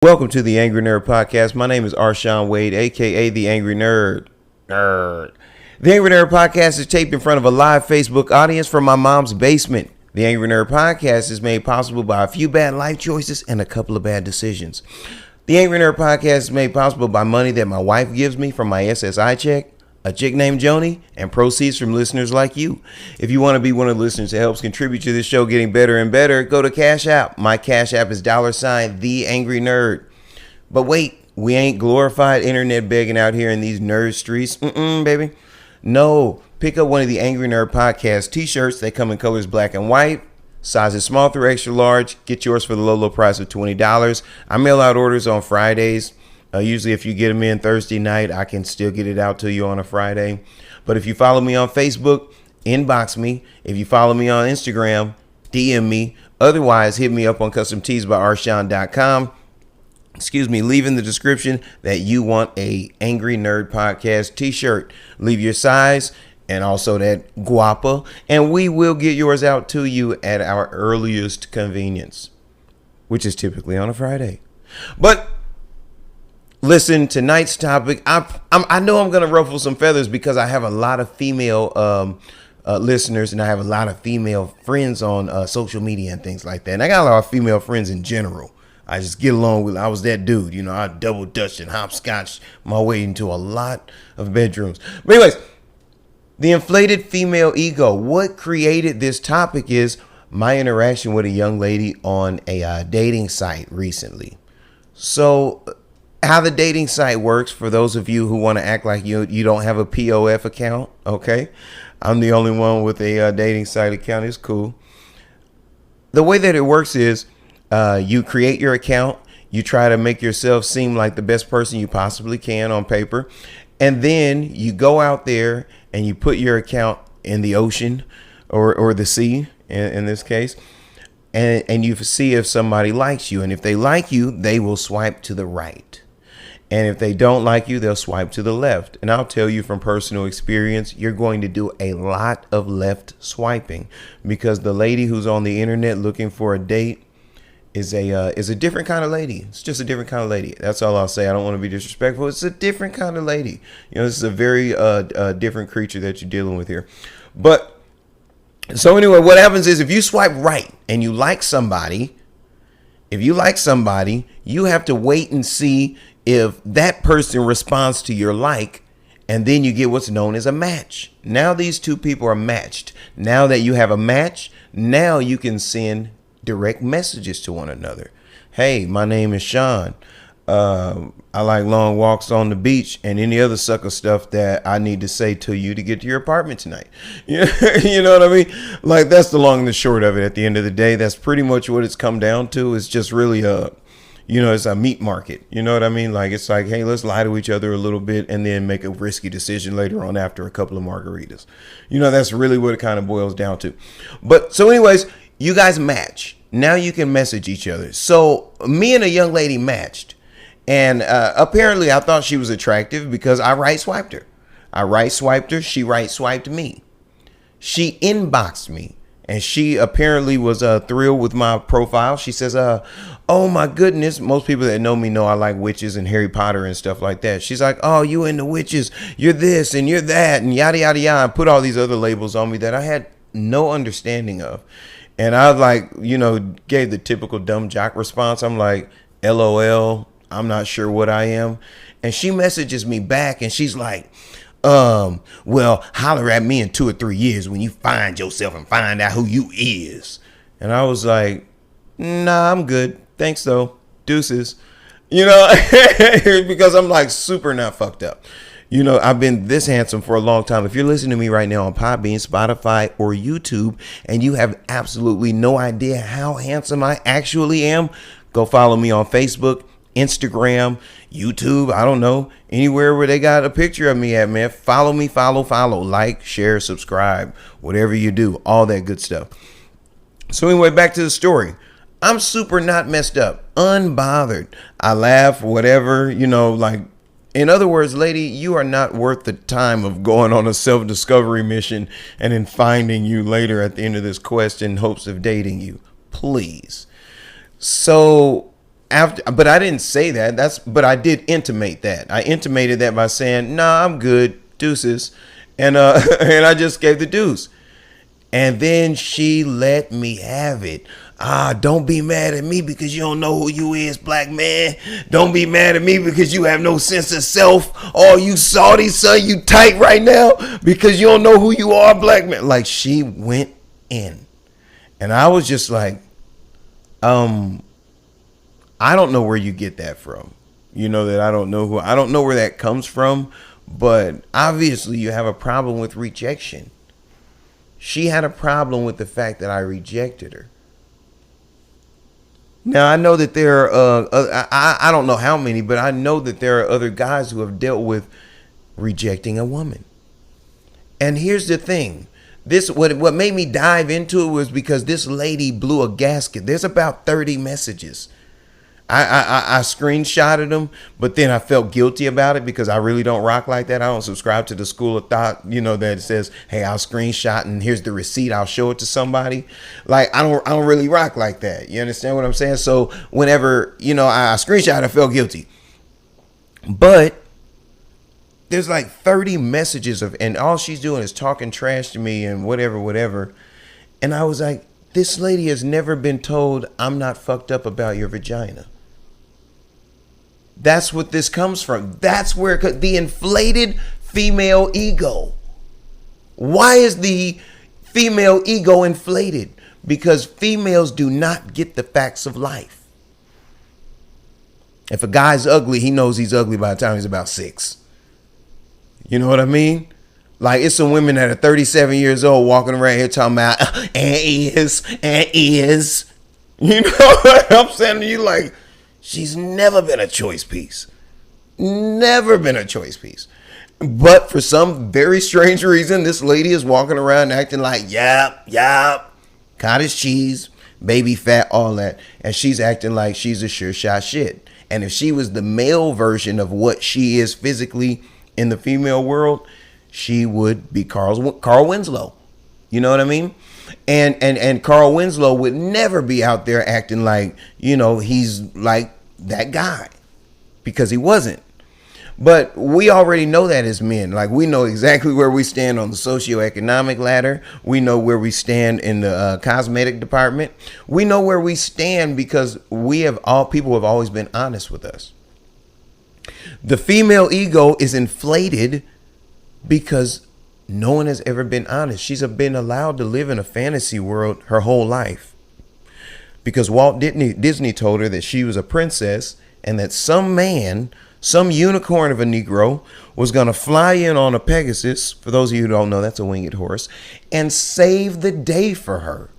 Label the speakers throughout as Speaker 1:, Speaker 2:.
Speaker 1: Welcome to the Angry Nerd Podcast. My name is Arshawn Wade, aka the Angry Nerd. The Angry Nerd Podcast is taped in front of a live Facebook audience from my mom's basement. The Angry Nerd Podcast is made possible by a few bad life choices and a couple of bad decisions. The Angry Nerd Podcast is made possible by money that my wife gives me from my SSI check, a chick named Joni, and proceeds from listeners like you. If you want to be one of the listeners that helps contribute to this show getting better and better, go to Cash App. My Cash App is $the Angry Nerd. But wait, we ain't glorified internet begging out here in these nerd streets. Baby. No, pick up one of the Angry Nerd Podcast t-shirts. They come in colors black and white. Sizes small through extra large. Get yours for the low price of $20. I mail out orders on Fridays. Usually if you get them in Thursday night, I can still get it out to you on a Friday. But if you follow me on Facebook, inbox me. If you follow me on Instagram, DM me. Otherwise, hit me up on customteesbyarshawn.com. Leave in the description that you want a Angry Nerd Podcast t-shirt. Leave your size and also that guapa, and we will get yours out to you at our earliest convenience, which is typically on a Friday. But listen, tonight's topic, I know I'm going to ruffle some feathers because I have a lot of female listeners, and I have a lot of female friends on social media and things like that. And I got a lot of female friends in general. I just get along with. I was that dude, I double dutched and hopscotched my way into a lot of bedrooms. But anyways, the inflated female ego. What created this topic is my interaction with a young lady on a dating site recently. So how the dating site works, for those of you who want to act like you don't have a POF account, okay? I'm the only one with a dating site account. It's cool. The way that it works is you create your account. You try to make yourself seem like the best person you possibly can on paper. And then you go out there and you put your account in the ocean or the sea in this case. And you see if somebody likes you. And if they like you, they will swipe to the right. And if they don't like you, they'll swipe to the left. And I'll tell you from personal experience, you're going to do a lot of left swiping because the lady who's on the internet looking for a date is a different kind of lady. It's just a different kind of lady. That's all I'll say. I don't want to be disrespectful. It's a different kind of lady. This is a very different creature that you're dealing with here. But so anyway, what happens is if you swipe right and you like somebody, you have to wait and see if that person responds to your like, and then you get what's known as a match. Now these two people are matched. Now that you have a match, now you can send direct messages to one another. Hey, my name is Sean. I like long walks on the beach and any other sucker stuff that I need to say to you to get to your apartment tonight. You know what I mean? Like, that's the long and the short of it. At the end of the day, that's pretty much what it's come down to. It's just really it's a meat market. You know what I mean? Like, it's like, hey, let's lie to each other a little bit and then make a risky decision later on after a couple of margaritas. That's really what it kind of boils down to. But so anyways, you guys match. Now you can message each other. So me and a young lady matched. And apparently I thought she was attractive because I right swiped her. She right swiped me. She inboxed me. And she apparently was thrilled with my profile. She says, oh my goodness. Most people that know me know I like witches and Harry Potter and stuff like that. She's like, oh, you into witches. You're this and you're that and yada, yada, yada. And put all these other labels on me that I had no understanding of. And I was like, gave the typical dumb jock response. I'm like, LOL, I'm not sure what I am. And she messages me back and she's like, well, holler at me in 2 or 3 years when you find yourself and find out who you is. And I was like, nah, I'm good. Thanks though. Deuces. Because I'm like super not fucked up. I've been this handsome for a long time. If you're listening to me right now on Podbean, Spotify, or YouTube, and you have absolutely no idea how handsome I actually am, go follow me on Facebook, Instagram, YouTube, I don't know, anywhere where they got a picture of me at, man. Follow me, follow, like, share, subscribe, whatever you do, all that good stuff. So anyway, back to the story. I'm super not messed up, unbothered. I laugh, whatever, like, in other words, lady, you are not worth the time of going on a self-discovery mission and then finding you later at the end of this quest in hopes of dating you. Please. So But I didn't say that. But I did intimate that. I intimated that by saying, "Nah, I'm good, deuces," and and I just gave the deuce. And then she let me have it. Don't be mad at me because you don't know who you is, black man. Don't be mad at me because you have no sense of self. Oh, you salty, son, you tight right now because you don't know who you are, black man. Like, she went in. And I was just like, I don't know where you get that from. You know that I don't know where that comes from, but obviously you have a problem with rejection. She had a problem with the fact that I rejected her. Now, I know that there are, I don't know how many, but I know that there are other guys who have dealt with rejecting a woman. And here's the thing. What made me dive into it was because this lady blew a gasket. There's about 30 messages. I screenshotted them, but then I felt guilty about it because I really don't rock like that. I don't subscribe to the school of thought, that says, hey, I'll screenshot and here's the receipt. I'll show it to somebody. Like, I don't really rock like that. You understand what I'm saying? So whenever, I screenshot, I felt guilty. But there's like 30 messages and all she's doing is talking trash to me and whatever. And I was like, this lady has never been told I'm not fucked up about your vagina. That's what this comes from. That's where the inflated female ego. Why is the female ego inflated? Because females do not get the facts of life. If a guy's ugly, he knows he's ugly by the time he's about 6. You know what I mean? Like, it's some women that are 37 years old walking around here talking about, and is. You know what I'm saying to you? Like, she's never been a choice piece. Never been a choice piece. But for some very strange reason, this lady is walking around acting like, yep, cottage cheese, baby fat, all that. And she's acting like she's a sure shot shit. And if she was the male version of what she is physically in the female world, she would be Carl Winslow. You know what I mean? And Carl Winslow would never be out there acting like, he's like that guy, because he wasn't. But we already know that as men. Like, we know exactly where we stand on the socioeconomic ladder. We know where we stand in the cosmetic department. We know where we stand because people have always been honest with us. The female ego is inflated because no one has ever been honest. She's been allowed to live in a fantasy world her whole life. Because Walt Disney told her that she was a princess and that some man, some unicorn of a Negro, was going to fly in on a Pegasus. For those of you who don't know, that's a winged horse, and save the day for her.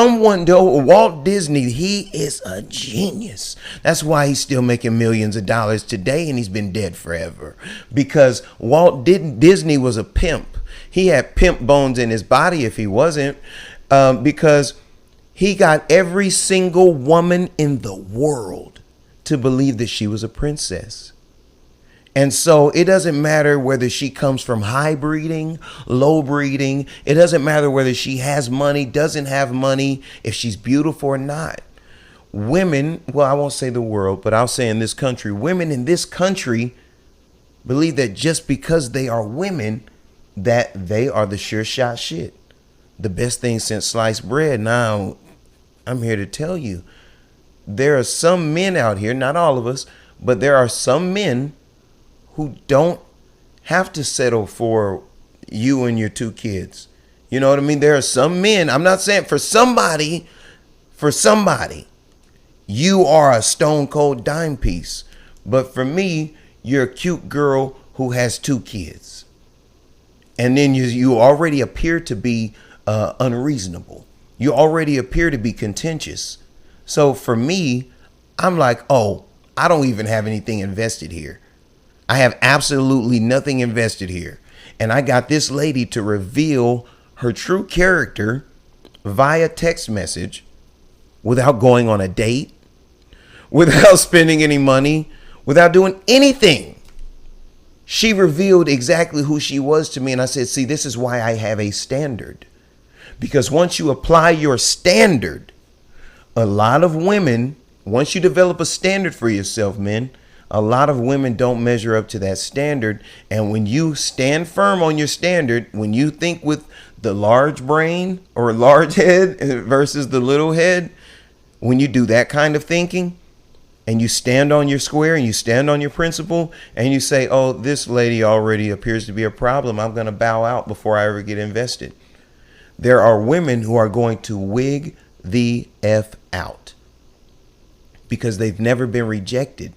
Speaker 1: Walt Disney, he is a genius. That's why he's still making millions of dollars today, and he's been dead forever. Because Walt Disney was a pimp. He had pimp bones in his body if he wasn't, because he got every single woman in the world to believe that she was a princess. And so it doesn't matter whether she comes from high breeding, low breeding. It doesn't matter whether she has money, doesn't have money, if she's beautiful or not. Women, well, I won't say the world, but I'll say in this country, women in this country believe that just because they are women, that they are the sure shot shit. The best thing since sliced bread. Now, I'm here to tell you, there are some men out here, not all of us, but there are some men who don't have to settle for you and your 2 kids. You know what I mean? There are some men, I'm not saying for somebody, you are a stone cold dime piece. But for me, you're a cute girl who has 2 kids. And then you already appear to be unreasonable. You already appear to be contentious. So for me, I'm like, oh, I don't even have anything invested here. I have absolutely nothing invested here. And I got this lady to reveal her true character via text message without going on a date, without spending any money, without doing anything. She revealed exactly who she was to me. And I said, see, this is why I have a standard. Because once you apply your standard, a lot of women Once you develop a standard for yourself, men, a lot of women don't measure up to that standard. And when you stand firm on your standard, when you think with the large brain or large head versus the little head, when you do that kind of thinking and you stand on your square and you stand on your principle and you say, oh, this lady already appears to be a problem, I'm going to bow out before I ever get invested. There are women who are going to wig the F out because they've never been rejected.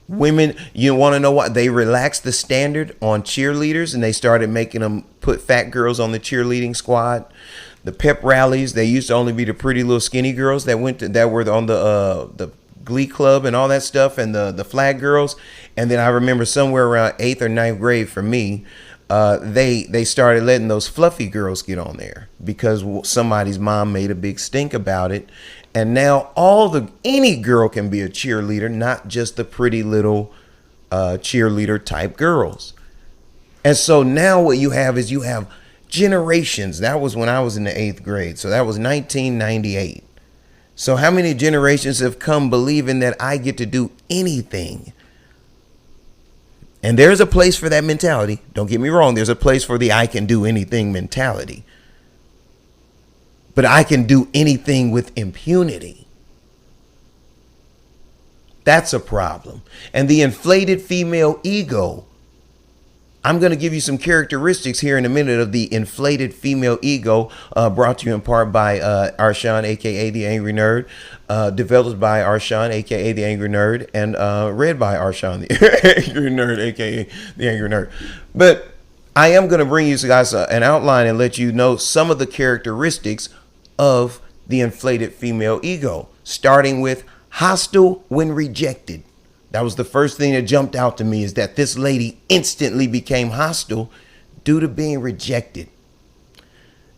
Speaker 1: Women, you want to know what? They relaxed the standard on cheerleaders and they started making them put fat girls on the cheerleading squad. The pep rallies, they used to only be the pretty little skinny girls that were on the Glee Club and all that stuff, and the flag girls. And then I remember somewhere around 8th or 9th grade for me, they started letting those fluffy girls get on there because somebody's mom made a big stink about it. And now any girl can be a cheerleader, not just the pretty little cheerleader type girls. And so now what you have is generations. That was when I was in the 8th grade. So that was 1998. So how many generations have come believing that I get to do anything? And there's a place for that mentality. Don't get me wrong. There's a place for the I can do anything mentality. But I can do anything with impunity. That's a problem. And the inflated female ego. I'm going to give you some characteristics here in a minute of the inflated female ego, brought to you in part by Arshawn, a.k.a. The Angry Nerd, developed by Arshawn, a.k.a. The Angry Nerd, and read by Arshawn, the Angry Nerd, a.k.a. The Angry Nerd. But I am going to bring you guys an outline and let you know some of the characteristics of the inflated female ego, starting with hostile when rejected. That was the first thing that jumped out to me, is that this lady instantly became hostile due to being rejected.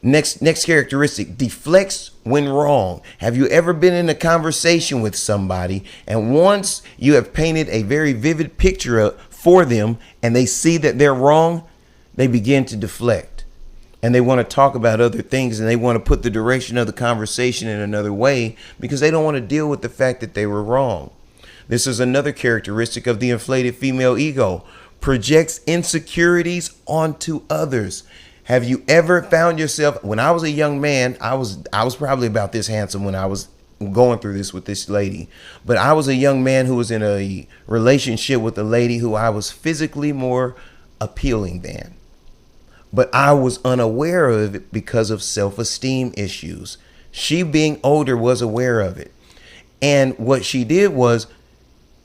Speaker 1: Next characteristic, deflects when wrong. Have you ever been in a conversation with somebody and once you have painted a very vivid picture for them and they see that they're wrong, they begin to deflect and they want to talk about other things and they want to put the direction of the conversation in another way because they don't want to deal with the fact that they were wrong. This is another characteristic of the inflated female ego. Projects insecurities onto others. Have you ever found yourself, when I was a young man, I was probably about this handsome when I was going through this with this lady, but I was a young man who was in a relationship with a lady who I was physically more appealing than, but I was unaware of it because of self-esteem issues. She, being older, was aware of it. And what she did was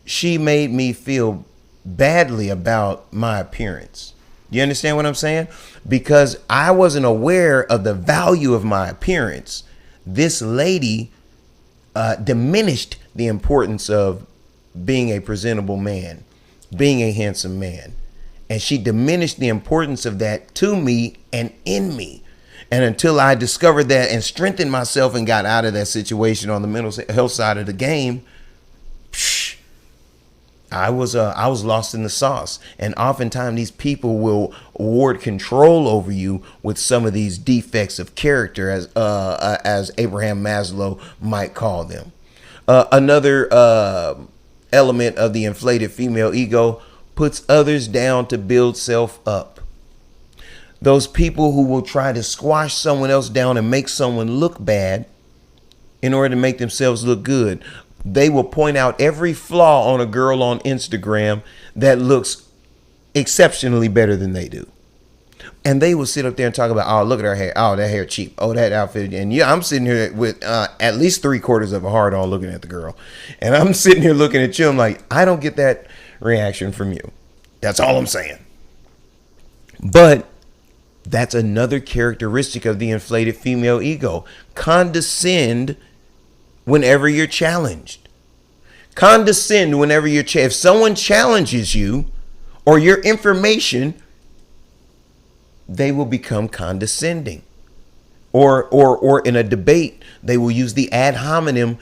Speaker 1: she made me feel badly about my appearance. You understand what I'm saying? Because I wasn't aware of the value of my appearance. This lady diminished the importance of being a presentable man, being a handsome man. And she diminished the importance of that to me and in me. And until I discovered that and strengthened myself and got out of that situation on the mental health side of the game, I was lost in the sauce. And oftentimes these people will award control over you with some of these defects of character, as Abraham Maslow might call them. Another element of the inflated female ego, puts others down to build self up. Those people who will try to squash someone else down and make someone look bad in order to make themselves look good. They will point out every flaw on a girl on Instagram that looks exceptionally better than they do. And they will sit up there and talk about, oh, look at her hair. Oh, that hair cheap. Oh, that outfit. And yeah, I'm sitting here with at least 3/4 of a hard on looking at the girl. And I'm sitting here looking at you. I'm like, I don't get that reaction from you. That's all I'm saying. But that's another characteristic of the inflated female ego. Condescend whenever you're challenged. Condescend whenever you're if someone challenges you or your information, they will become condescending. Or in a debate, they will use the ad hominem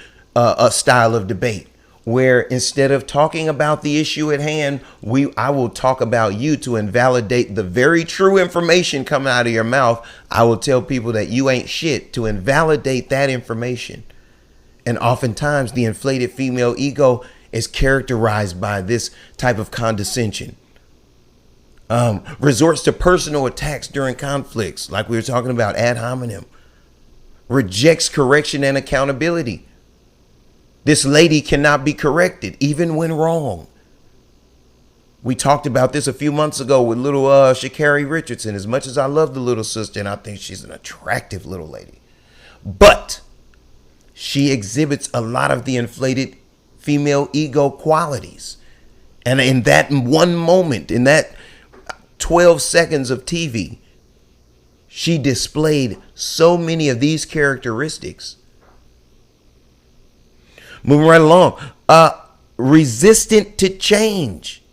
Speaker 1: style of debate, where instead of talking about the issue at hand, I will talk about you to invalidate the very true information coming out of your mouth. I will tell people that you ain't shit to invalidate that information. And oftentimes the inflated female ego is characterized by this type of condescension. Resorts to personal attacks during conflicts, like we were talking about ad hominem. Rejects correction and accountability. This lady cannot be corrected, even when wrong. We talked about this a few months ago with little Sha'Carri Richardson. As much as I love the little sister, and I think she's an attractive little lady, but she exhibits a lot of the inflated female ego qualities. And in that one moment, in that 12 seconds of TV, she displayed so many of these characteristics. Moving right along. Resistant to change.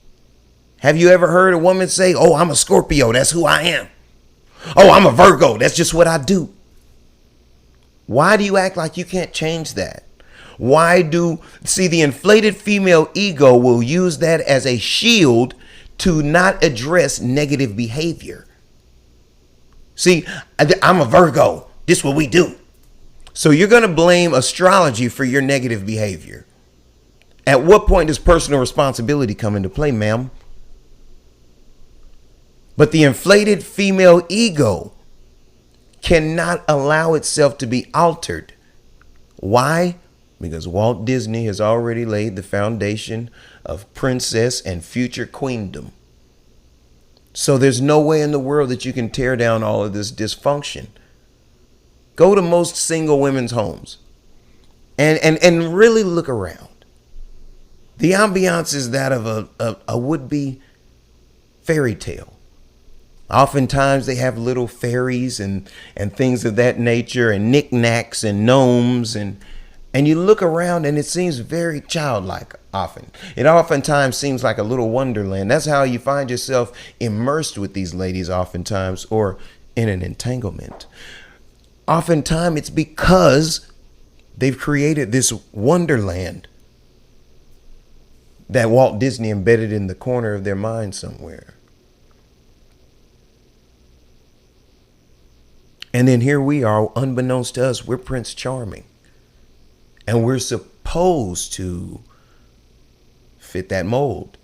Speaker 1: Have you ever heard a woman say, oh, I'm a Scorpio, that's who I am. Oh, I'm a Virgo, that's just what I do. Why do you act like you can't change that? The inflated female ego will use that as a shield to not address negative behavior. See, I'm a Virgo, this is what we do. So you're going to blame astrology for your negative behavior. At what point does personal responsibility come into play, ma'am? But the inflated female ego cannot allow itself to be altered. Why? Because Walt Disney has already laid the foundation of princess and future queendom. So there's no way in the world that you can tear down all of this dysfunction. Go to most single women's homes and really look around. The ambiance is that of a would-be fairy tale. Oftentimes they have little fairies and things of that nature and knickknacks and gnomes and you look around and it seems very childlike often. It oftentimes seems like a little wonderland. That's how you find yourself immersed with these ladies oftentimes, or in an entanglement. Oftentimes it's because they've created this wonderland that Walt Disney embedded in the corner of their mind somewhere. And then here we are, unbeknownst to us, we're Prince Charming. And we're supposed to fit that mold.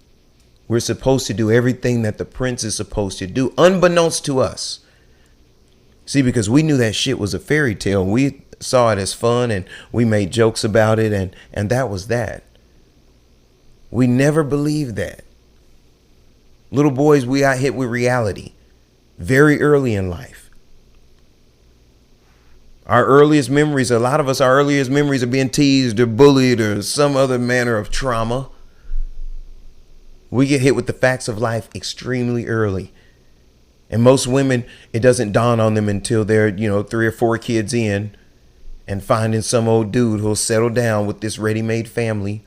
Speaker 1: We're supposed to do everything that the prince is supposed to do, unbeknownst to us. See, because we knew that shit was a fairy tale. We saw it as fun and we made jokes about it, and that was that. We never believed that. Little boys, we got hit with reality very early in life. Our earliest memories, a lot of us, our earliest memories of being teased or bullied or some other manner of trauma. We get hit with the facts of life extremely early. And most women, it doesn't dawn on them until they're, 3 or 4 kids in and finding some old dude who'll settle down with this ready-made family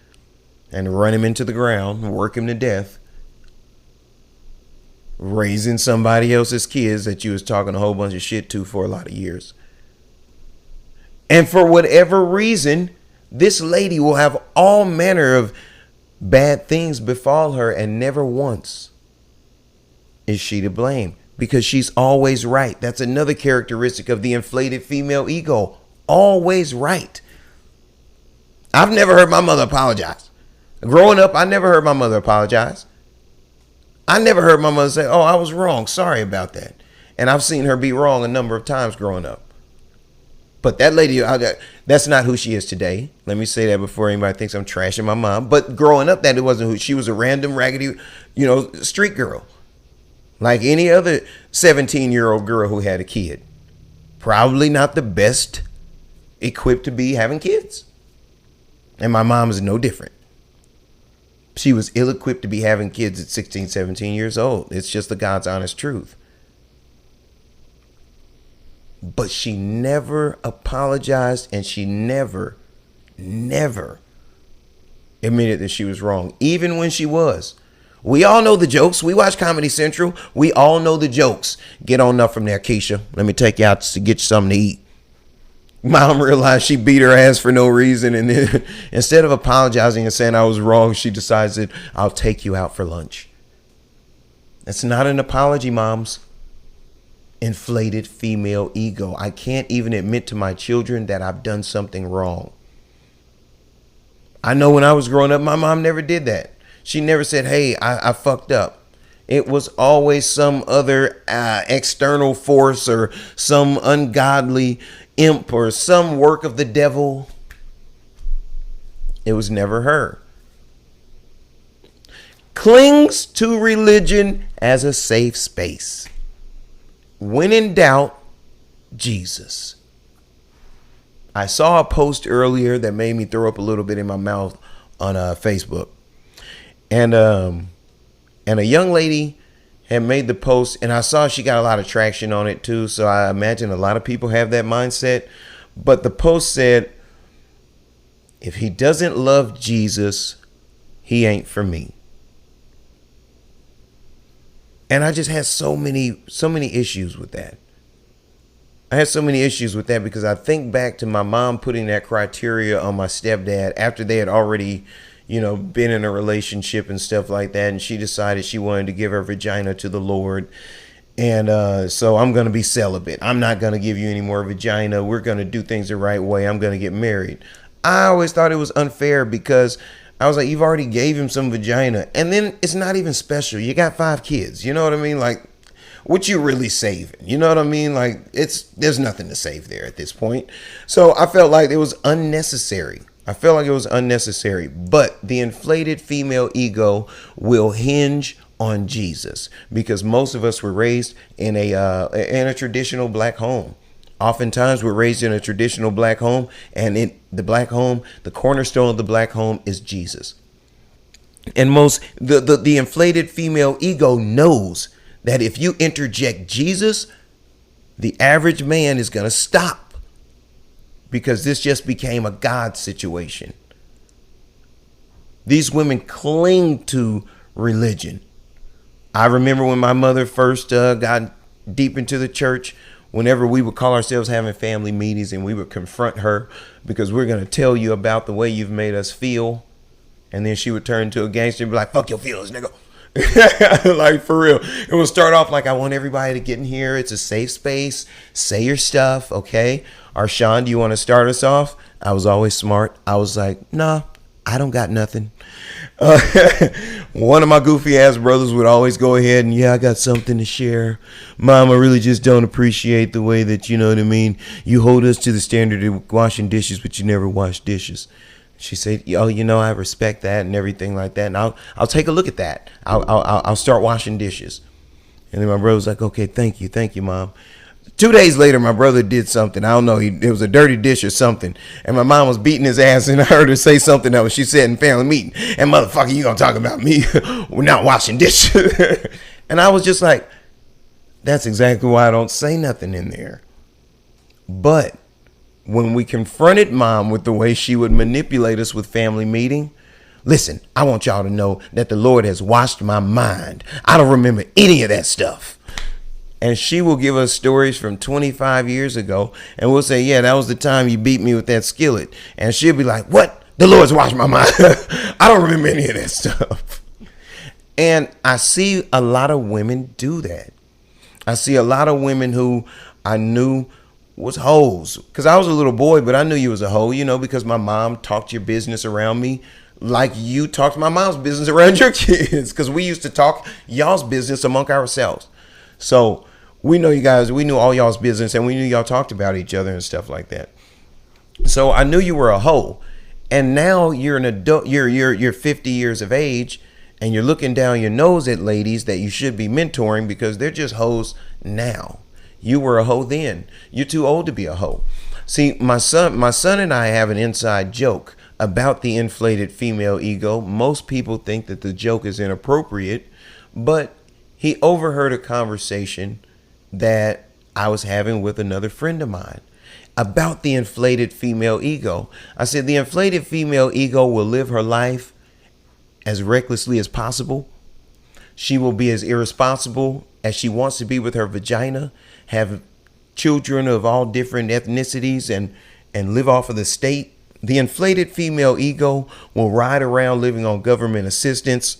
Speaker 1: and run him into the ground and work him to death. Raising somebody else's kids that you was talking a whole bunch of shit to for a lot of years. And for whatever reason, this lady will have all manner of bad things befall her, and never once is she to blame, because she's always right. That's another characteristic of the inflated female ego. Always right. I've never heard my mother apologize. Growing up, I never heard my mother apologize. I never heard my mother say, oh, I was wrong. Sorry about that. And I've seen her be wrong a number of times growing up. But that lady, that's not who she is today. Let me say that before anybody thinks I'm trashing my mom. But growing up, that it wasn't who she was. A random raggedy, street girl. Like any other 17-year-old girl who had a kid. Probably not the best equipped to be having kids. And my mom is no different. She was ill-equipped to be having kids at 16, 17 years old. It's just the God's honest truth. But she never apologized, and she never admitted that she was wrong, even when she was. We all know the jokes. We watch Comedy Central. We all know the jokes. Get on up from there, Keisha. Let me take you out to get you something to eat. Mom realized she beat her ass for no reason, and then, instead of apologizing and saying I was wrong, she decides that I'll take you out for lunch. That's not an apology, moms. Inflated female ego. I can't even admit to my children that I've done something wrong. I know when I was growing up, my mom never did that. She never said, hey, I fucked up. It was always some other external force or some ungodly imp or some work of the devil. It was never her. Clings to religion as a safe space. When in doubt, Jesus. I saw a post earlier that made me throw up a little bit in my mouth on Facebook. And a young lady had made the post, and I saw she got a lot of traction on it too. So I imagine a lot of people have that mindset. But the post said, if he doesn't love Jesus, he ain't for me. And I just had so many issues with that. I had so many issues with that because I think back to my mom putting that criteria on my stepdad after they had already, been in a relationship and stuff like that. And she decided she wanted to give her vagina to the Lord. And so I'm going to be celibate. I'm not going to give you any more vagina. We're going to do things the right way. I'm going to get married. I always thought it was unfair because I was like, you've already gave him some vagina. And then it's not even special. You got 5 kids. You know what I mean? Like, what you really saving? You know what I mean? Like, there's nothing to save there at this point. So I felt like it was unnecessary. But the inflated female ego will hinge on Jesus because most of us were raised in a traditional black home. Oftentimes we're raised in a traditional black home, and in the black home, the cornerstone of the black home is Jesus. And the inflated female ego knows that if you interject Jesus, the average man is going to stop because this just became a God situation. These women cling to religion. I remember when my mother first got deep into the church, whenever we would call ourselves having family meetings and we would confront her because we're going to tell you about the way you've made us feel. And then she would turn to a gangster and be like, fuck your feelings, nigga. Like, for real. It would start off like, I want everybody to get in here. It's a safe space. Say your stuff. Okay. Arshawn, do you want to start us off? I was always smart. I was like, nah, I don't got nothing. One of my goofy ass brothers would always go ahead and, yeah, I got something to share. Mom, I really just don't appreciate the way that, you know what I mean, you hold us to the standard of washing dishes, but you never wash dishes. She said, oh, I respect that and everything like that. And I'll take a look at that. I'll start washing dishes. And then my brother was like, okay, thank you, Mom. 2 days later, my brother did something. I don't know. It was a dirty dish or something. And my mom was beating his ass, and I heard her say something that she said in family meeting. And motherfucker, you gonna talk about me? We're not washing dishes. And I was just like, that's exactly why I don't say nothing in there. But when we confronted Mom with the way she would manipulate us with family meeting, listen, I want y'all to know that the Lord has washed my mind. I don't remember any of that stuff. And she will give us stories from 25 years ago. And we'll say, yeah, that was the time you beat me with that skillet. And she'll be like, what? The Lord's washed my mind. I don't remember any of that stuff. And I see a lot of women do that. I see a lot of women who I knew was hoes. Because I was a little boy, but I knew you was a hoe, because my mom talked your business around me like you talked my mom's business around your kids. Because we used to talk y'all's business among ourselves. So we know you guys, we knew all y'all's business, and we knew y'all talked about each other and stuff like that. So I knew you were a hoe. And now you're an adult, you're 50 years of age, and you're looking down your nose at ladies that you should be mentoring because they're just hoes now. You were a hoe then. You're too old to be a hoe. See, my son and I have an inside joke about the inflated female ego. Most people think that the joke is inappropriate, but he overheard a conversation that I was having with another friend of mine about the inflated female ego. I said, the inflated female ego will live her life as recklessly as possible. She will be as irresponsible as she wants to be with her vagina, have children of all different ethnicities and live off of the state. The inflated female ego will ride around living on government assistance,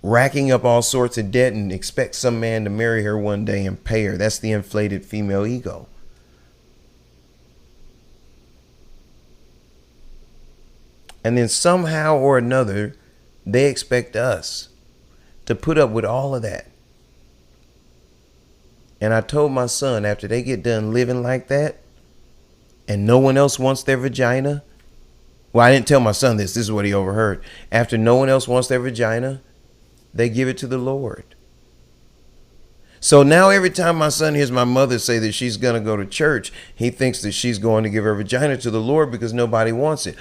Speaker 1: racking up all sorts of debt and expect some man to marry her one day and pay her. That's the inflated female ego. And then somehow or another, they expect us to put up with all of that. And I told my son, after they get done living like that, and no one else wants their vagina. Well, I didn't tell my son this. This is what he overheard. After no one else wants their vagina, they give it to the Lord. So now every time my son hears my mother say that she's going to go to church, he thinks that she's going to give her vagina to the Lord because nobody wants it.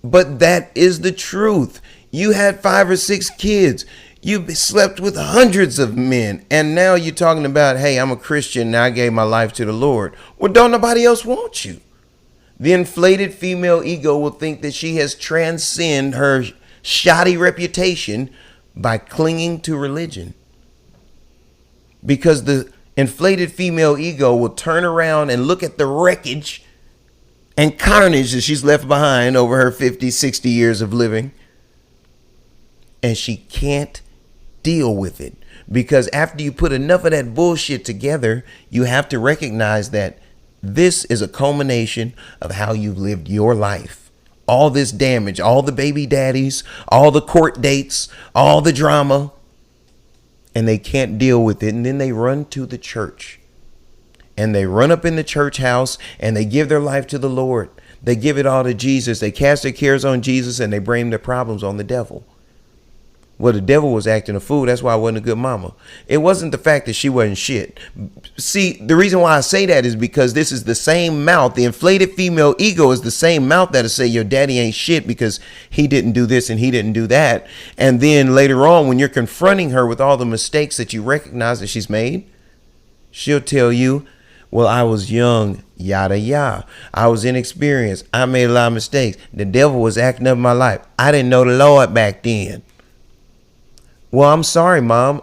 Speaker 1: But that is the truth. You had 5 or 6 kids. You slept with hundreds of men. And now you're talking about, hey, I'm a Christian. Now I gave my life to the Lord. Well, don't nobody else want you. The inflated female ego will think that she has transcended her shoddy reputation by clinging to religion. Because the inflated female ego will turn around and look at the wreckage and carnage that she's left behind over her 50, 60 years of living. And she can't deal with it. Because after you put enough of that bullshit together, you have to recognize that this is a culmination of how you've lived your life. All this damage, all the baby daddies, all the court dates, all the drama. And they can't deal with it. And then they run to the church. And they run up in the church house and they give their life to the Lord. They give it all to Jesus. They cast their cares on Jesus and they blame their problems on the devil. Well, the devil was acting a fool. That's why I wasn't a good mama. It wasn't the fact that she wasn't shit. See, the reason why I say that is because this is the same mouth. The inflated female ego is the same mouth that'll say your daddy ain't shit because he didn't do this and he didn't do that. And then later on, when you're confronting her with all the mistakes that you recognize that she's made, she'll tell you, well, I was young, yada, yada. I was inexperienced. I made a lot of mistakes. The devil was acting up in my life. I didn't know the Lord back then. Well, I'm sorry, Mom.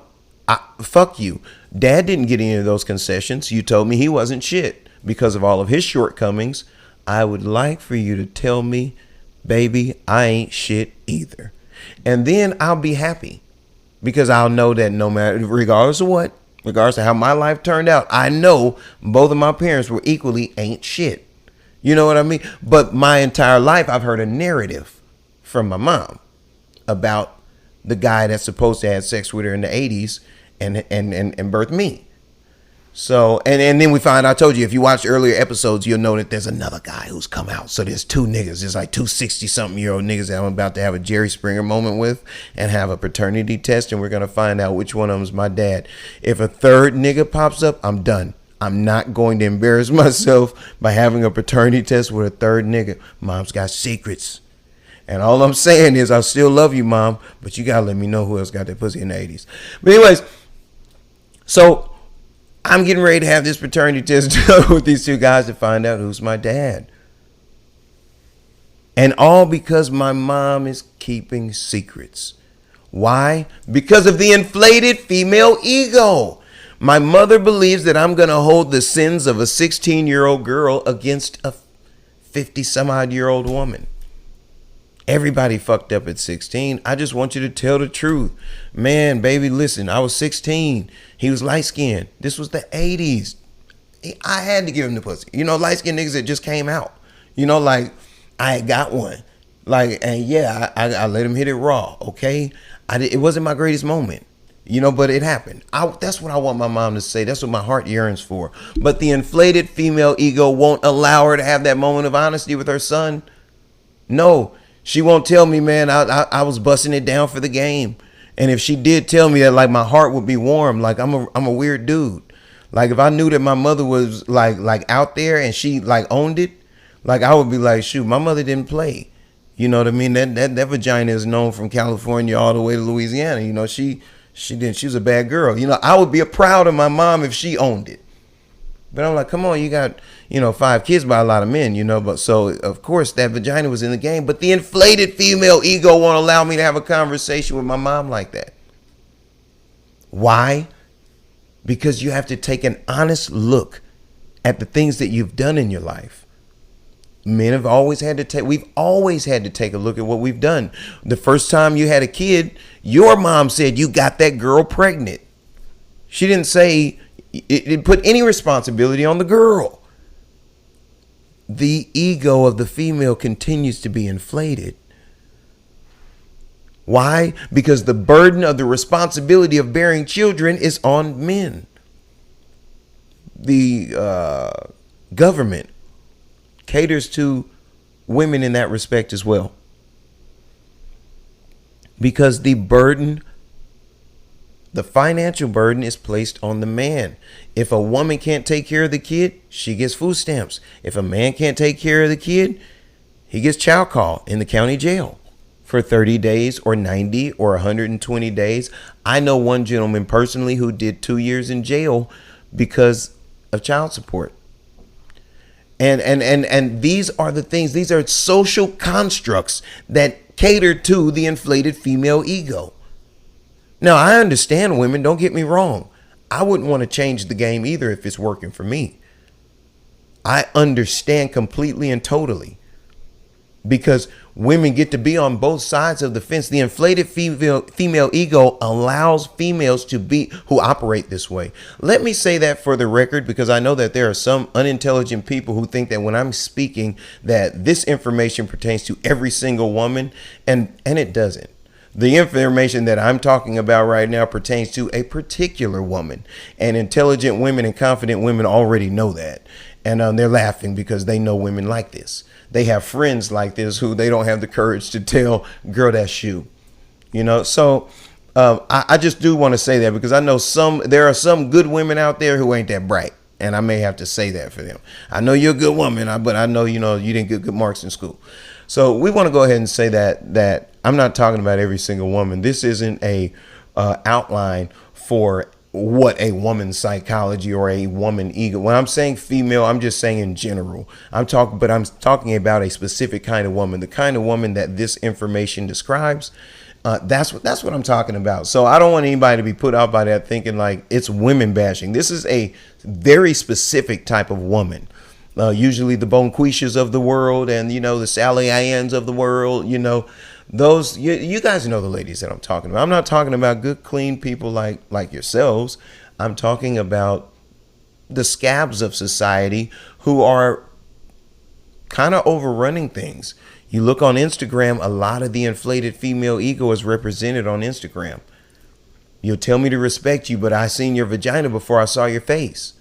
Speaker 1: Fuck you. Dad didn't get any of those concessions. You told me he wasn't shit because of all of his shortcomings. I would like for you to tell me, baby, I ain't shit either. And then I'll be happy because I'll know that no matter, regardless of what, regardless of how my life turned out, I know both of my parents were equally ain't shit. You know what I mean? But my entire life, I've heard a narrative from my mom about the guy that's supposed to have sex with her in the 80s and birthed me. So, and then we find, I told you, if you watch earlier episodes, you'll know that there's another guy who's come out. So there's 2 niggas. There's like 2 60-something-year-old niggas that I'm about to have a Jerry Springer moment with and have a paternity test. And we're going to find out which one of them is my dad. If a third nigga pops up, I'm done. I'm not going to embarrass myself by having a paternity test with a third nigga. Mom's got secrets. And all I'm saying is I still love you, Mom, but you got to let me know who else got that pussy in the 80s. But anyways, so I'm getting ready to have this paternity test with these 2 guys to find out who's my dad. And all because my mom is keeping secrets. Why? Because of the inflated female ego. My mother believes that I'm going to hold the sins of a 16-year-old girl against a 50-some-odd-year-old woman. Everybody fucked up at 16. I just want you to tell the truth. Man, baby, listen, I was 16. He was light-skinned. This was the 80s. I had to give him the pussy. You know, light-skinned niggas that just came out. You know, like, I got one. Like, and yeah, I let him hit it raw, okay? It wasn't my greatest moment. You know, but it happened. That's what I want my mom to say. That's what my heart yearns for. But the inflated female ego won't allow her to have that moment of honesty with her son. No. She won't tell me, man, I was busting it down for the game. And if she did tell me that, like, my heart would be warm. Like, I'm a weird dude. Like, if I knew that my mother was like out there and she like owned it, like, I would be like, shoot, my mother didn't play. You know what I mean? That vagina is known from California all the way to Louisiana. You know, she was a bad girl. You know, I would be proud of my mom if she owned it. But I'm like, come on, you got, 5 kids by a lot of men, but so of course that vagina was in the game, but the inflated female ego won't allow me to have a conversation with my mom like that. Why? Because you have to take an honest look at the things that you've done in your life. Men have always had to we've always had to take a look at what we've done. The first time you had a kid, your mom said you got that girl pregnant. She didn't say it put any responsibility on the girl. The ego of the female continues to be inflated Why? Because the burden of the responsibility of bearing children is on men. The government caters to women in that respect as well. Because the financial burden is placed on the man. If a woman can't take care of the kid, she gets food stamps. If a man can't take care of the kid, he gets child call in the county jail for 30 days or 90 or 120 days. I know one gentleman personally who did 2 years in jail because of child support. And these are the things, these are social constructs that cater to the inflated female ego. Now, I understand women, don't get me wrong. I wouldn't want to change the game either if it's working for me. I understand completely and totally, because women get to be on both sides of the fence. The inflated female ego allows females to be who operate this way. Let me say that for the record, because I know that there are some unintelligent people who think that when I'm speaking that this information pertains to every single woman, and it doesn't. The information that I'm talking about right now pertains to a particular woman, and intelligent women and confident women already know that. And they're laughing because they know women like this. They have friends like this who they don't have the courage to tell, girl, that's you. You know, so I just do want to say that, because I know there are some good women out there who ain't that bright. And I may have to say that for them. I know you're a good woman, but I know, you didn't get good marks in school. So we want to go ahead and say that I'm not talking about every single woman. This isn't a outline for what a woman's psychology or a woman ego. When I'm saying female, I'm just saying in general. I'm talking about a specific kind of woman, the kind of woman that this information describes. That's what I'm talking about. So I don't want anybody to be put out by that thinking like it's women bashing. This is a very specific type of woman. Usually the Bonquishas of the world and, the Sally Anns of the world, those, you guys know the ladies that I'm talking about. I'm not talking about good, clean people like yourselves. I'm talking about the scabs of society who are kind of overrunning things. You look on Instagram, a lot of the inflated female ego is represented on Instagram. You'll tell me to respect you, but I seen your vagina before I saw your face.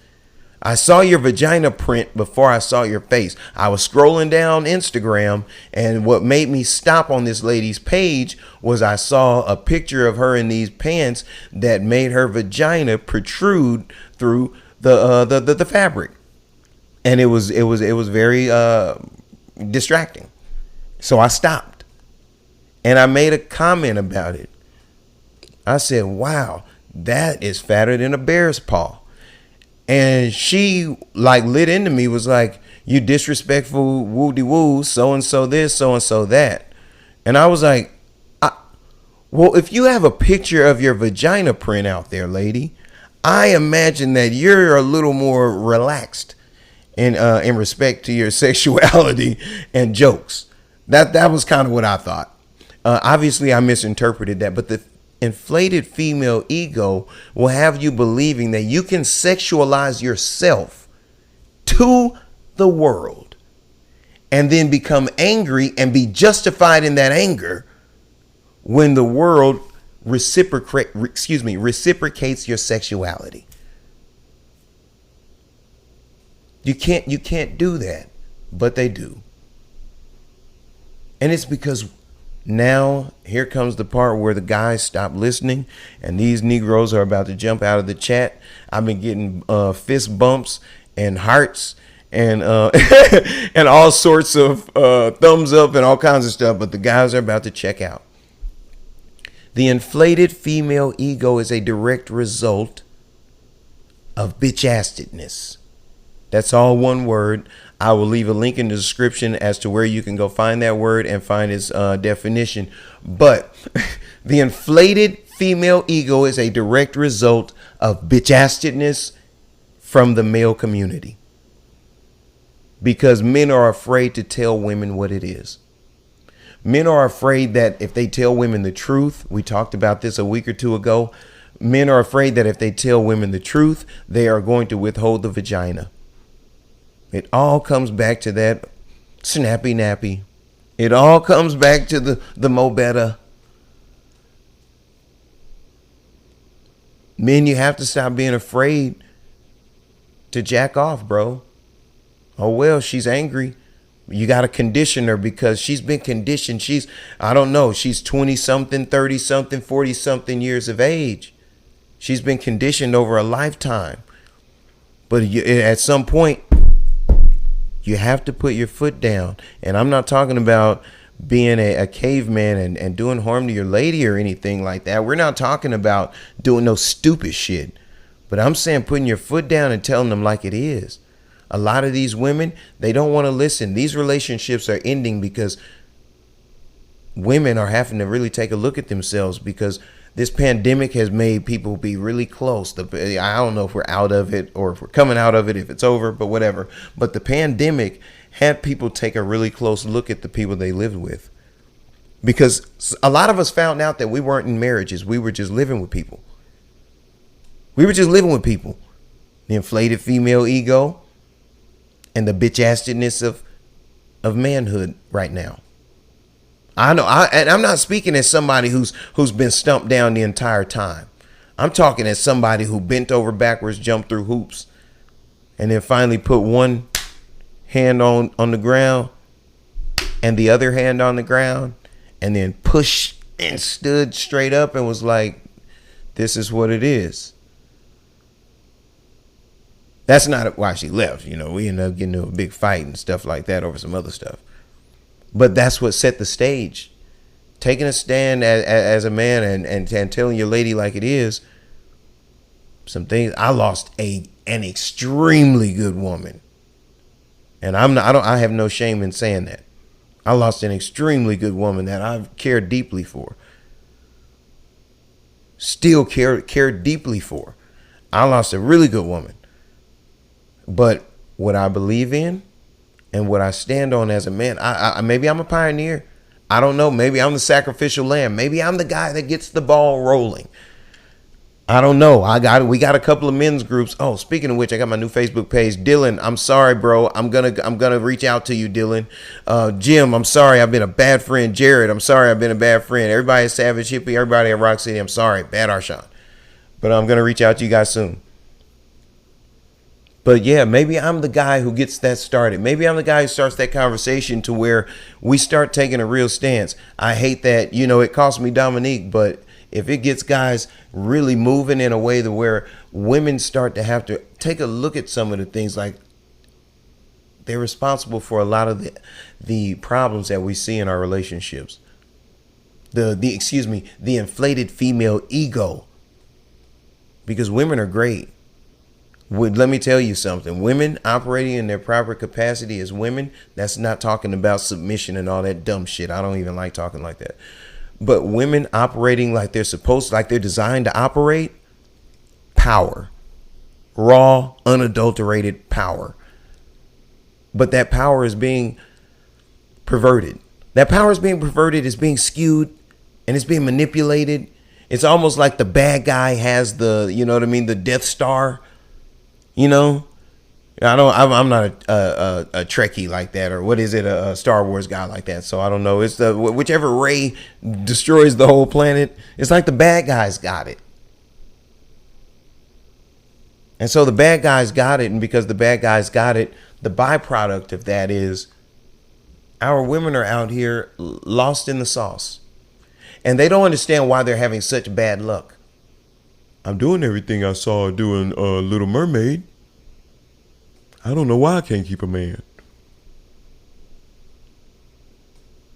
Speaker 1: I saw your vagina print before I saw your face. I was scrolling down Instagram, and what made me stop on this lady's page was I saw a picture of her in these pants that made her vagina protrude through the fabric, and it was very distracting. So I stopped, and I made a comment about it. I said, "Wow, that is fatter than a bear's paw." And she lit into me, was like, "You disrespectful woo-de-woo, so-and-so this, so-and-so that." And I was like, well, if you have a picture of your vagina print out there, lady, I imagine that you're a little more relaxed in respect to your sexuality and jokes. That was kind of what I thought. Obviously, I misinterpreted that, but the inflated female ego will have you believing that you can sexualize yourself to the world and then become angry and be justified in that anger when the world reciprocates your sexuality. You can't do that, but they do. And it's because now here comes the part where the guys stop listening and these Negroes are about to jump out of the chat. I've been getting fist bumps and hearts and and all sorts of thumbs up and all kinds of stuff, but the guys are about to check out. The inflated female ego is a direct result of bitch-astedness. That's all one word. I will leave a link in the description as to where you can go find that word and find its definition. But the inflated female ego is a direct result of bitch-astedness from the male community. Because men are afraid to tell women what it is. Men are afraid that if they tell women the truth, we talked about this a week or two ago, men are afraid that if they tell women the truth, they are going to withhold the vagina. It all comes back to that snappy nappy. It all comes back to the mo better. Men, you have to stop being afraid to jack off, bro. Oh, well, she's angry. You got to condition her because she's been conditioned. I don't know, she's 20 something, 30 something, 40 something years of age. She's been conditioned over a lifetime. But at some point, you have to put your foot down. And I'm not talking about being a caveman and doing harm to your lady or anything like that. We're not talking about doing no stupid shit. But I'm saying putting your foot down and telling them like it is. A lot of these women, they don't want to listen. These relationships are ending because women are having to really take a look at themselves because this pandemic has made people be really close. I don't know if we're out of it or if we're coming out of it, if it's over, but whatever. But the pandemic had people take a really close look at the people they lived with. Because a lot of us found out that we weren't in marriages. We were just living with people. We were just living with people. The inflated female ego and the bitch-assness of manhood right now. I know, and I'm not speaking as somebody who's been stumped down the entire time. I'm talking as somebody who bent over backwards, jumped through hoops, and then finally put one hand on the ground and the other hand on the ground, and then pushed and stood straight up and was like, this is what it is. That's not why she left. You know, we ended up getting into a big fight and stuff like that over some other stuff. But that's what set the stage. Taking a stand as a man and telling your lady like it is. Some things. I lost an extremely good woman. And I have no shame in saying that. I lost an extremely good woman that I've cared deeply for. Still care deeply for. I lost a really good woman. But what I believe in and what I stand on as a man, I maybe I'm a pioneer. I don't know. Maybe I'm the sacrificial lamb. Maybe I'm the guy that gets the ball rolling. I don't know. We got a couple of men's groups. Oh, speaking of which, I got my new Facebook page. Dylan, I'm sorry, bro. I'm gonna reach out to you, Dylan. Jim, I'm sorry. I've been a bad friend. Jared, I'm sorry. I've been a bad friend. Everybody at Savage Hippie, everybody at Rock City, I'm sorry. Bad Arshawn. But I'm gonna reach out to you guys soon. But yeah, maybe I'm the guy who gets that started. Maybe I'm the guy who starts that conversation to where we start taking a real stance. I hate that, it cost me Dominique, but if it gets guys really moving in a way to where women start to have to take a look at some of the things, like they're responsible for a lot of the problems that we see in our relationships. The inflated female ego. Because women are great. Let me tell you something. Women operating in their proper capacity as women, that's not talking about submission and all that dumb shit. I don't even like talking like that. But women operating like they're supposed to, like they're designed to operate, power. Raw, unadulterated power. But that power is being perverted. That power is being perverted, is being skewed, and it's being manipulated. It's almost like the bad guy has the Death Star. I'm not a Trekkie like that, or what is it, a Star Wars guy like that. So I don't know. It's whichever ray destroys the whole planet. It's like the bad guys got it. And so the bad guys got it. And because the bad guys got it, the byproduct of that is our women are out here lost in the sauce. And they don't understand why they're having such bad luck. I'm doing everything I saw doing Little Mermaid. I don't know why I can't keep a man.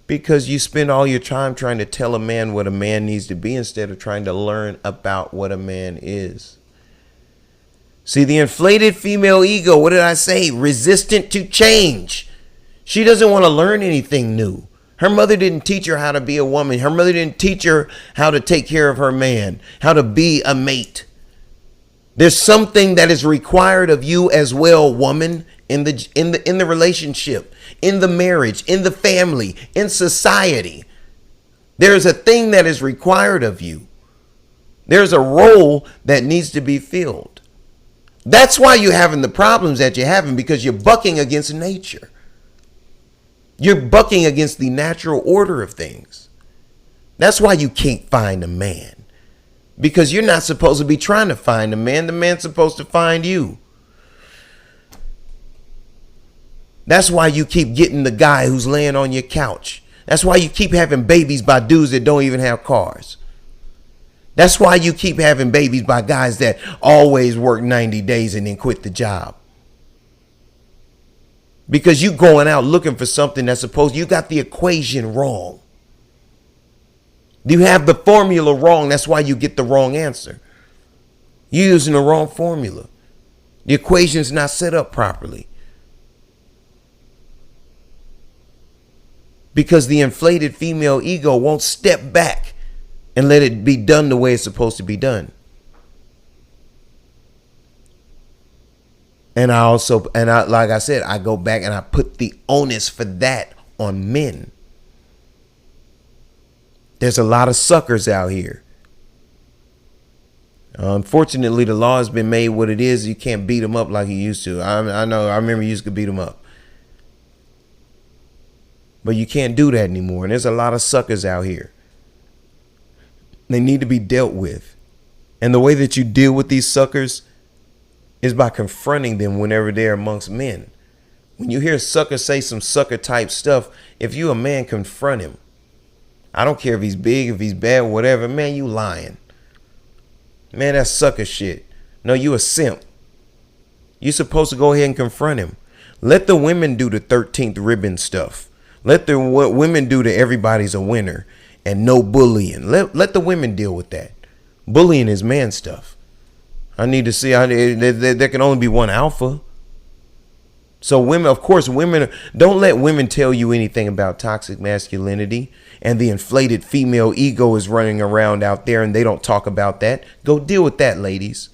Speaker 1: Because you spend all your time trying to tell a man what a man needs to be instead of trying to learn about what a man is. See, the inflated female ego, what did I say? Resistant to change. She doesn't want to learn anything new. Her mother didn't teach her how to be a woman. Her mother didn't teach her how to take care of her man, how to be a mate. There's something that is required of you as well, woman, in the relationship, in the marriage, in the family, in society. There's a thing that is required of you. There's a role that needs to be filled. That's why you're having the problems that you're having, because you're bucking against nature. You're bucking against the natural order of things. That's why you can't find a man. Because you're not supposed to be trying to find a man. The man's supposed to find you. That's why you keep getting the guy who's laying on your couch. That's why you keep having babies by dudes that don't even have cars. That's why you keep having babies by guys that always work 90 days and then quit the job. Because you going out looking for something that's supposed, you got the equation wrong. You have the formula wrong. That's why you get the wrong answer. You're using the wrong formula. The equation's not set up properly. Because the inflated female ego won't step back and let it be done the way it's supposed to be done. And like I said, I go back and I put the onus for that on men. There's a lot of suckers out here. Unfortunately, the law has been made what it is. You can't beat them up like you used to. I remember you used to beat them up. But you can't do that anymore. And there's a lot of suckers out here. They need to be dealt with. And the way that you deal with these suckers is by confronting them whenever they're amongst men. When you hear a sucker say some sucker type stuff, if you a man, confront him. I don't care if he's big, if he's bad, whatever. Man, you lying. Man, that's sucker shit. No, you a simp. You're supposed to go ahead and confront him. Let the women do the 13th ribbon stuff. Let the women do the everybody's a winner and no bullying. Let the women deal with that. Bullying is man stuff. I need to see how there can only be one alpha. So women, of course, don't let women tell you anything about toxic masculinity and the inflated female ego is running around out there and they don't talk about that. Go deal with that, ladies.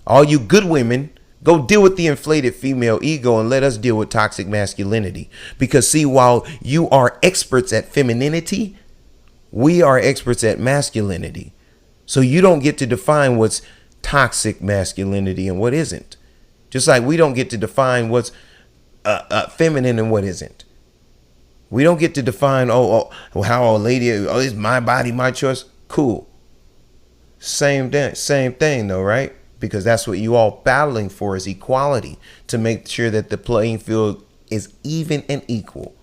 Speaker 1: All you good women, go deal with the inflated female ego and let us deal with toxic masculinity. Because see, while you are experts at femininity, we are experts at masculinity. So you don't get to define what's toxic masculinity and what isn't. Just like we don't get to define what's feminine and what isn't. We don't get to define, how a lady, it's my body, my choice. Cool. Same thing though, right? Because that's what you all battling for is equality, to make sure that the playing field is even and equal.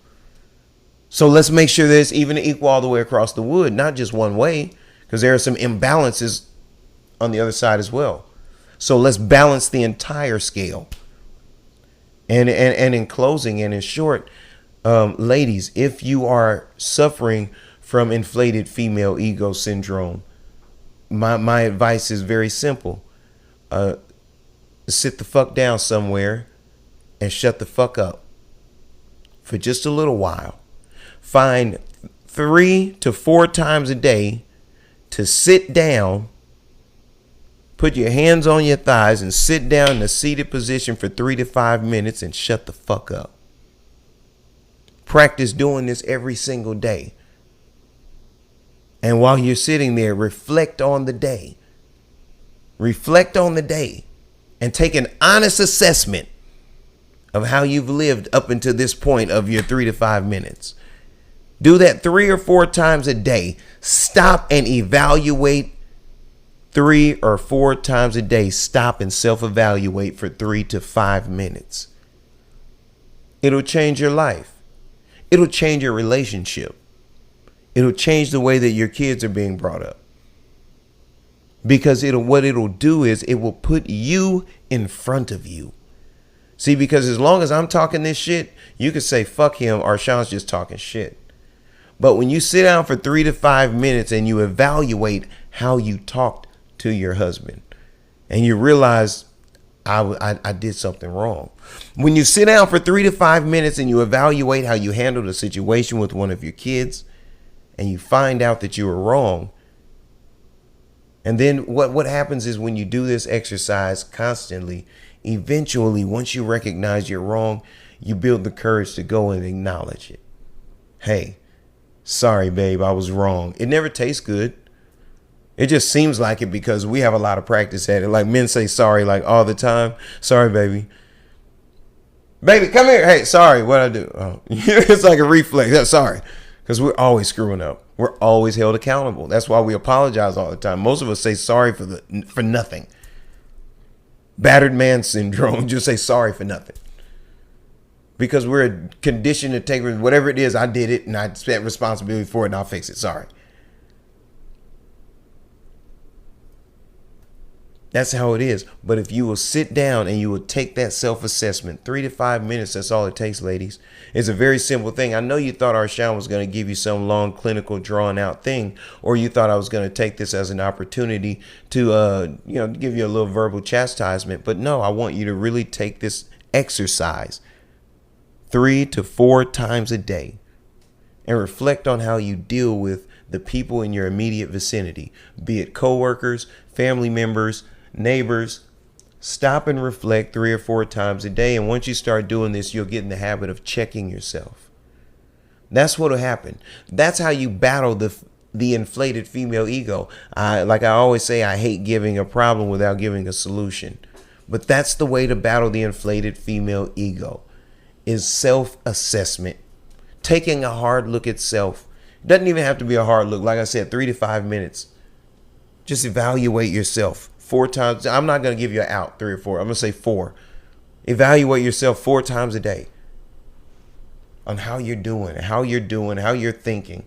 Speaker 1: So let's make sure that it's even and equal all the way across the wood, not just one way, because there are some imbalances on the other side as well. So let's balance the entire scale. And in closing and in short, ladies, if you are suffering from inflated female ego syndrome, my advice is very simple. Sit the fuck down somewhere and shut the fuck up for just a little while. Find 3 to 4 times a day to sit down, put your hands on your thighs and sit down in a seated position for 3 to 5 minutes and shut the fuck up. Practice doing this every single day. And while you're sitting there, reflect on the day. Reflect on the day and take an honest assessment of how you've lived up until this point of your 3 to 5 minutes. Do that 3 or 4 times a day. Stop and evaluate 3 or 4 times a day. Stop and self-evaluate for 3 to 5 minutes. It'll change your life. It'll change your relationship. It'll change the way that your kids are being brought up. Because what it'll do is it will put you in front of you. See, because as long as I'm talking this shit, you can say, fuck him, or Sean's just talking shit. But when you sit down for 3 to 5 minutes and you evaluate how you talked to your husband and you realize I did something wrong. When you sit down for 3 to 5 minutes and you evaluate how you handled a situation with one of your kids and you find out that you were wrong. And then what happens is when you do this exercise constantly, eventually, once you recognize you're wrong, you build the courage to go and acknowledge it. Hey, sorry, babe, I was wrong. It never tastes good. It just seems like it because we have a lot of practice at it. Like men say sorry like all the time. Sorry, baby. Baby, come here. Hey, sorry, what'd I do? Oh. It's like a reflex. Sorry. Because we're always screwing up. We're always held accountable. That's why we apologize all the time. Most of us say sorry for nothing. Battered man syndrome. Just say sorry for nothing. Because we're conditioned to take whatever it is, I did it and I spent responsibility for it and I'll fix it. Sorry. That's how it is. But if you will sit down and you will take that self-assessment, 3 to 5 minutes, that's all it takes, ladies. It's a very simple thing. I know you thought Arshawn was going to give you some long, clinical, drawn out thing, or you thought I was going to take this as an opportunity to, give you a little verbal chastisement. But no, I want you to really take this exercise 3 to 4 times a day and reflect on how you deal with the people in your immediate vicinity, be it coworkers, family members, neighbors. Stop and reflect 3 or 4 times a day. And once you start doing this, you'll get in the habit of checking yourself. That's what will happen. That's how you battle the inflated female ego. Like I always say, I hate giving a problem without giving a solution. But that's the way to battle the inflated female ego, is self-assessment. Taking a hard look at self. It doesn't even have to be a hard look. Like I said, 3 to 5 minutes. Just evaluate yourself 4 times. I'm not going to give you an out 3 or 4. I'm going to say 4. Evaluate yourself 4 times a day on how you're doing, how you're thinking,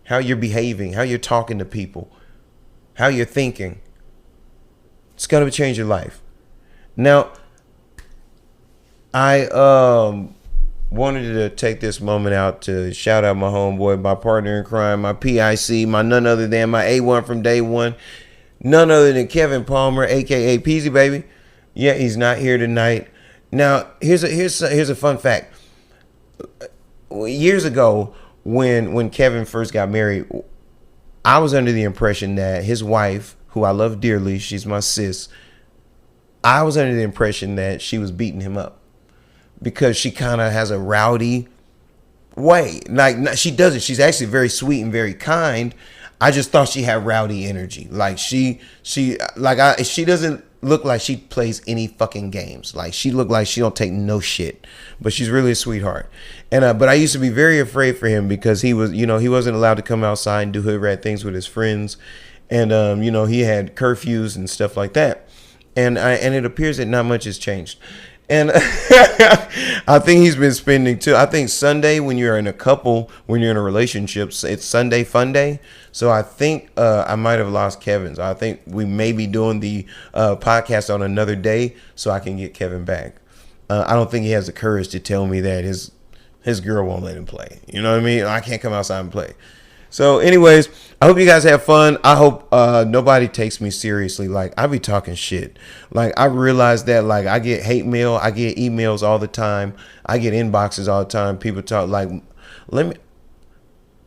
Speaker 1: how you're behaving, how you're talking to people, how you're thinking. It's going to change your life. Now, I wanted to take this moment out to shout out my homeboy, my partner in crime, my PIC, my none other than my A1 from day one, none other than Kevin Palmer, aka Peasy Baby. Yeah, he's not here tonight. Now, here's a fun fact. Years ago, when Kevin first got married, I was under the impression that his wife, who I love dearly, she's my sis, I was under the impression that she was beating him up, because she kind of has a rowdy way. Like, she doesn't. She's actually very sweet and very kind. I just thought she had rowdy energy. Like she doesn't look like she plays any fucking games. Like, she looked like she don't take no shit, but she's really a sweetheart. And but I used to be very afraid for him because he was, he wasn't allowed to come outside and do hood rat things with his friends, and he had curfews and stuff like that. And it appears that not much has changed. And I think he's been spending too. I think Sunday, when you're in a couple, when you're in a relationship, it's Sunday fun day. So I think I might have lost Kevin. So I think we may be doing the podcast on another day so I can get Kevin back. I don't think he has the courage to tell me that his girl won't let him play. You know what I mean? I can't come outside and play. So anyways, I hope you guys have fun. I hope nobody takes me seriously. Like, I be talking shit. Like, I realize that, like, I get hate mail. I get emails all the time. I get inboxes all the time. People talk, like,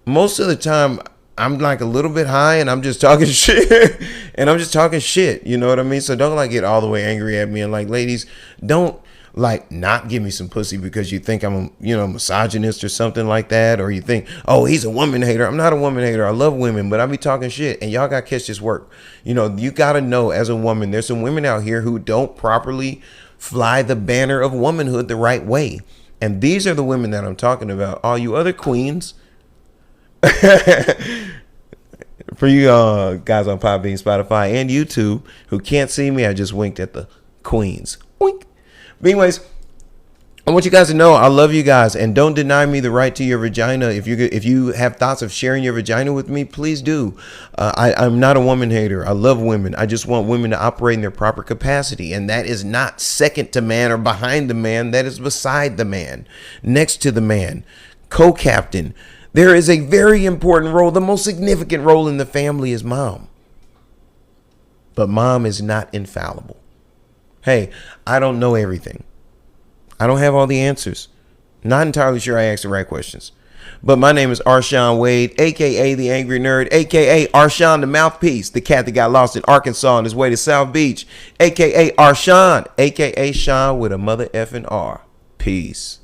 Speaker 1: most of the time, I'm like a little bit high and I'm just talking shit. And I'm just talking shit. You know what I mean? So don't, like, get all the way angry at me. And, like, ladies, don't, like, not give me some pussy because you think I'm a misogynist or something like that, or you think, oh, he's a woman hater. I'm not a woman hater. I love women, but I be talking shit, and y'all got to catch this work. You got to know, as a woman, there's some women out here who don't properly fly the banner of womanhood the right way, and these are the women that I'm talking about. All you other queens, for you guys on Podbean, Spotify, and YouTube who can't see me, I just winked at the queens. Wink. But anyways, I want you guys to know I love you guys, and don't deny me the right to your vagina. If you have thoughts of sharing your vagina with me, please do. I'm not a woman hater. I love women. I just want women to operate in their proper capacity, and that is not second to man or behind the man. That is beside the man, next to the man, co-captain. There is a very important role. The most significant role in the family is mom, but mom is not infallible. Hey, I don't know everything. I don't have all the answers. Not entirely sure I asked the right questions. But my name is Arshawn Wade, a.k.a. The Angry Nerd, a.k.a. Arshawn the Mouthpiece, the cat that got lost in Arkansas on his way to South Beach, a.k.a. Arshawn, a.k.a. Sean with a mother effing R. Peace.